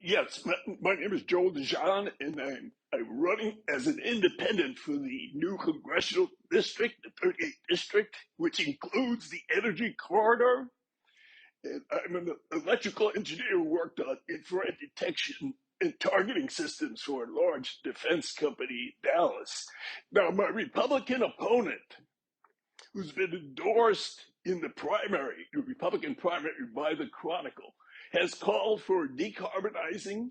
Yes, my name is Joel Dejean, and I'm running as an independent for the new congressional district, the 38th district, which includes the energy corridor. And I'm an electrical engineer who worked on infrared detection and targeting systems for a large defense company in Dallas. Now, my Republican opponent, who's been endorsed in the primary, the Republican primary by the Chronicle, has called for decarbonizing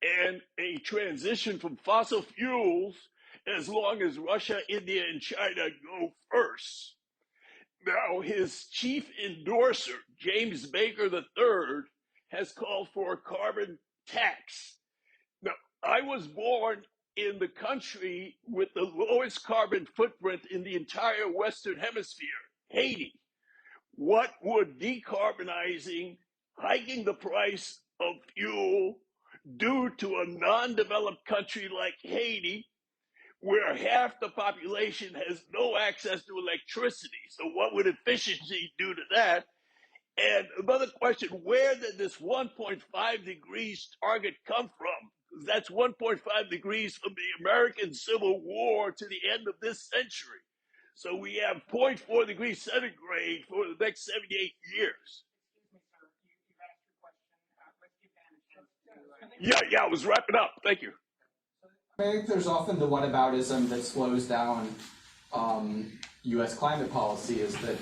and a transition from fossil fuels as long as Russia, India, and China go first. Now, his chief endorser, James Baker III, has called for a carbon tax. Now, I was born in the country with the lowest carbon footprint in the entire Western Hemisphere, Haiti. What would decarbonizing, hiking the price of fuel, do to a non-developed country like Haiti, where half the population has no access to electricity? So what would efficiency do to that? And another question, where did this 1.5 degrees target come from? That's 1.5 degrees from the American Civil War to the end of this century. So we have 0.4 degrees centigrade for the next 78 years. Yeah, I was wrapping up. Thank you. I think there's often the whataboutism that slows down U.S. climate policy is that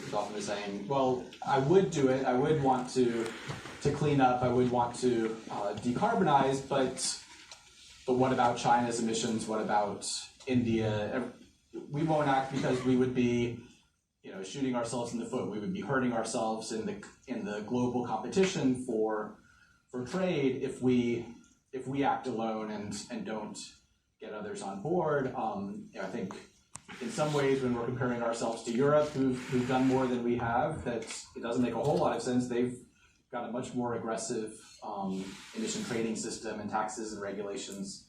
is often saying, well, I would do it, I would want to clean up, I would want to decarbonize, but what about China's emissions? What about India? We won't act because we would be, shooting ourselves in the foot. We would be hurting ourselves in the global competition for trade if we act alone and don't get others on board. I think in some ways when we're comparing ourselves to Europe, who've done more than we have, that it doesn't make a whole lot of sense. They've got a much more aggressive emission trading system and taxes and regulations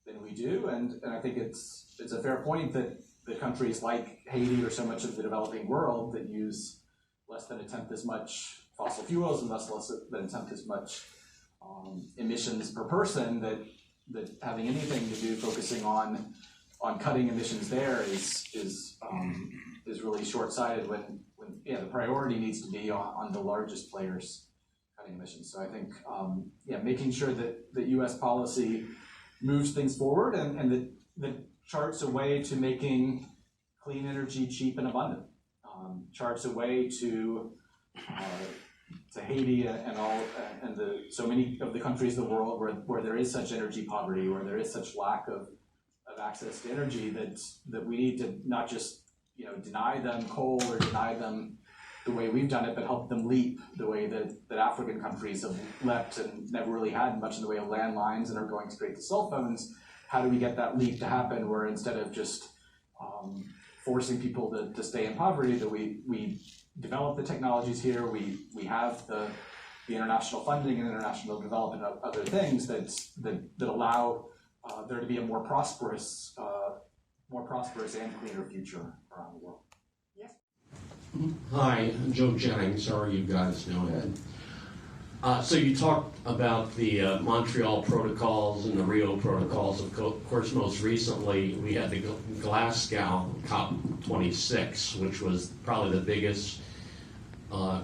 than we do. And I think it's a fair point that the countries like Haiti or so much of the developing world that use less than a tenth as much fossil fuels and less than a tenth as much emissions per person, that having anything to do focusing on cutting emissions there is really short-sighted when the priority needs to be on the largest players cutting emissions. So I think making sure that U.S. policy moves things forward and that charts a way to making clean energy cheap and abundant, charts a way to Haiti and so many of the countries of the world where there is such energy poverty, where there is such lack of access to energy, that we need to not just deny them coal or deny them the way we've done it, but help them leap the way that African countries have leapt and never really had much in the way of landlines and are going straight to cell phones. How do we get that leap to happen where instead of just forcing people to stay in poverty, that we develop the technologies here, we have the international funding and international development of other things that allow there to be a more prosperous and cleaner future around the world. Yes. Hi, I'm Joe Jennings. How are you guys doing? So you talked about the Montreal protocols and the Rio protocols. Of course, most recently we had the Glasgow COP26, which was probably the biggest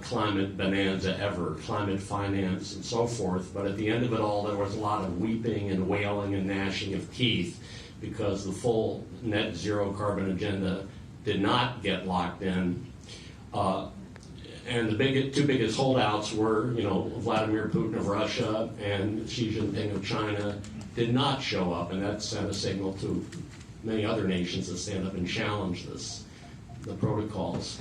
climate bonanza ever, climate finance and so forth. But at the end of it all, there was a lot of weeping and wailing and gnashing of teeth because the full net zero carbon agenda did not get locked in. And the two biggest holdouts were, Vladimir Putin of Russia and Xi Jinping of China did not show up, and that sent a signal to many other nations to stand up and challenge the protocols.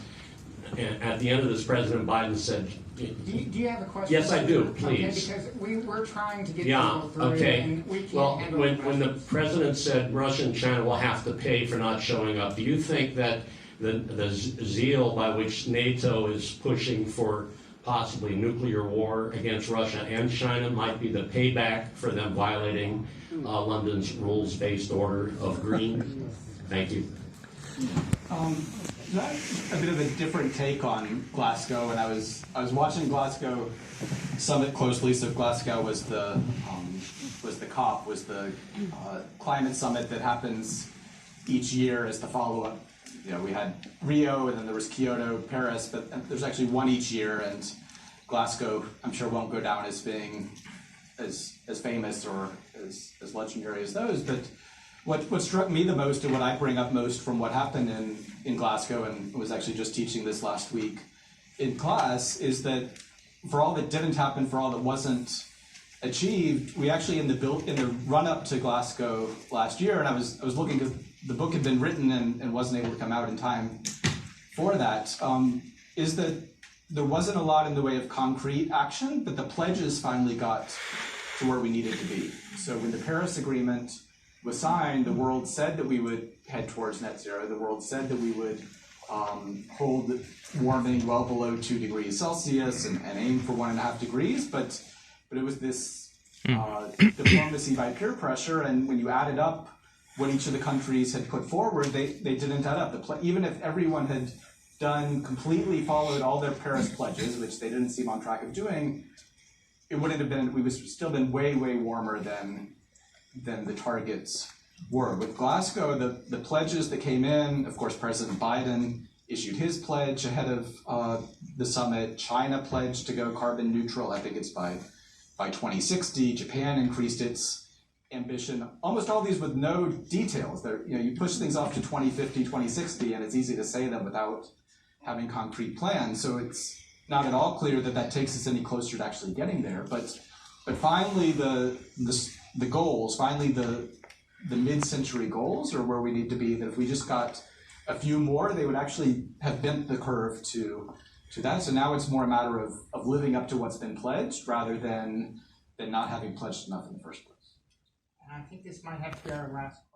And at the end of this, President Biden said, do you have a question? Yes, I do, please. Okay, because we're trying to get people through, and we can't handle when the president said Russia and China will have to pay for not showing up, do you think that the zeal by which NATO is pushing for possibly nuclear war against Russia and China might be the payback for them violating London's rules-based order of green? Thank you. a bit of a different take on Glasgow, and I was watching Glasgow summit closely. So Glasgow was the COP, was the climate summit that happens each year as the follow-up. You know, we had Rio, and then there was Kyoto, Paris, but there's actually one each year, and Glasgow, I'm sure, won't go down as being as famous or as legendary as those. But what struck me the most, and what I bring up most from what happened in Glasgow, and was actually just teaching this last week in class, is that for all that didn't happen, for all that wasn't achieved, we actually in the run up to Glasgow last year, and I was looking because the book had been written and wasn't able to come out in time for that, is that there wasn't a lot in the way of concrete action, but the pledges finally got to where we needed to be. So when the Paris Agreement was signed, the world said that we would head towards net zero. The world said that we would hold warming well below 2 degrees Celsius and aim for 1.5 degrees, but it was this diplomacy by peer pressure, and when you added up what each of the countries had put forward, they didn't add up. Even if everyone had completely followed all their Paris pledges, which they didn't seem on track of doing, it wouldn't have been, we would still been way, way warmer than the targets were. With Glasgow, the pledges that came in, of course, President Biden issued his pledge ahead of the summit. China pledged to go carbon neutral, I think it's by 2060. Japan increased its ambition. Almost all these with no details. You push things off to 2050, 2060, and it's easy to say them without having concrete plans. So it's not at all clear that takes us any closer to actually getting there. But finally, the goals, finally the mid-century goals are where we need to be. That if we just got a few more, they would actually have bent the curve to that. So now it's more a matter of living up to what's been pledged rather than not having pledged enough in the first place. And I think this might have to be our last question.